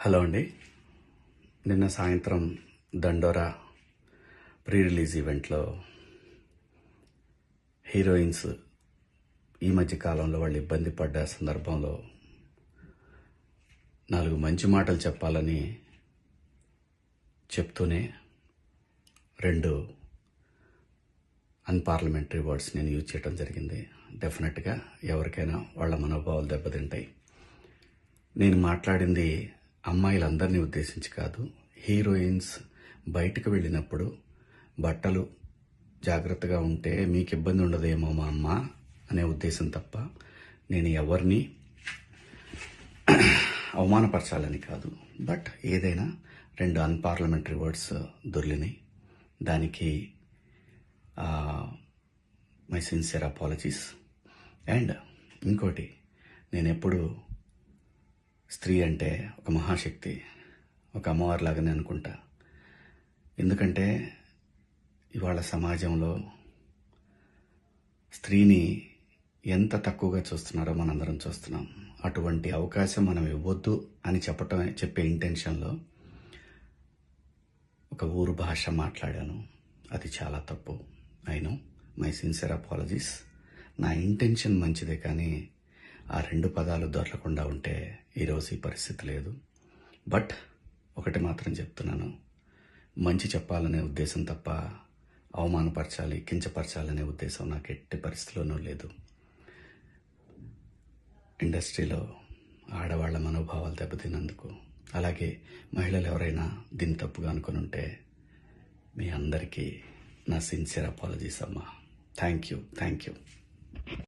Hello అండి. నిన్న సాయంత్రం దండోరా ప్రీ రిలీజ్ ఈవెంట్లో హీరోయిన్స్ ఈ మధ్య కాలంలో వాళ్ళు ఇబ్బంది పడ్డ సందర్భంలో 4 మంచి మాటలు చెప్పాలని చెప్తూనే 2 అన్పార్లమెంటరీ వర్డ్స్ నేను యూజ్ చేయడం జరిగింది. డెఫినెట్గా ఎవరికైనా వాళ్ళ మనోభావాలు దెబ్బతింటాయి. నేను మాట్లాడింది అమ్మాయిలందరినీ ఉద్దేశించి కాదు. హీరోయిన్స్ బయటకు వెళ్ళినప్పుడు బట్టలు జాగ్రత్తగా ఉంటే మీకు ఇబ్బంది ఉండదేమో మా అమ్మ అనే ఉద్దేశం తప్ప నేను ఎవరిని అవమానపరచాలని కాదు. బట్ ఏదైనా 2 అన్పార్లమెంటరీ వర్డ్స్ దొర్లినాయి. దానికి మై సిన్సియర్ అపాలజీస్. అండ్ ఇంకోటి, నేను ఎప్పుడు స్త్రీ అంటే ఒక మహాశక్తి, ఒక అమ్మవారిలాగానే అనుకుంటా. ఎందుకంటే ఇవాళ సమాజంలో స్త్రీని ఎంత తక్కువగా చూస్తున్నారో మనందరం చూస్తున్నాం. అటువంటి అవకాశం మనం ఇవ్వద్దు అని చెప్పే ఇంటెన్షన్లో ఒక ఊరు భాష మాట్లాడాను. అది చాలా తప్పు. I know, my sincere apologies. నా ఇంటెన్షన్ మంచిదే, కానీ ఆ 2 పదాలు దొరకకుండా ఉంటే ఈరోజు ఈ పరిస్థితి లేదు. బట్ ఒకటి మాత్రం చెప్తున్నాను, మంచి చెప్పాలనే ఉద్దేశం తప్ప అవమానపరచాలి, కించపరచాలనే ఉద్దేశం నాకు ఎట్టి పరిస్థితిలోనూ లేదు. ఇండస్ట్రీలో ఆడవాళ్ల మనోభావాలు దెబ్బతిన్నందుకు, అలాగే మహిళలు ఎవరైనా దీన్ని తప్పుగా అనుకుని ఉంటే మీ అందరికీ నా సిన్సియర్ అపాలజీస్ అమ్మా. Thank you.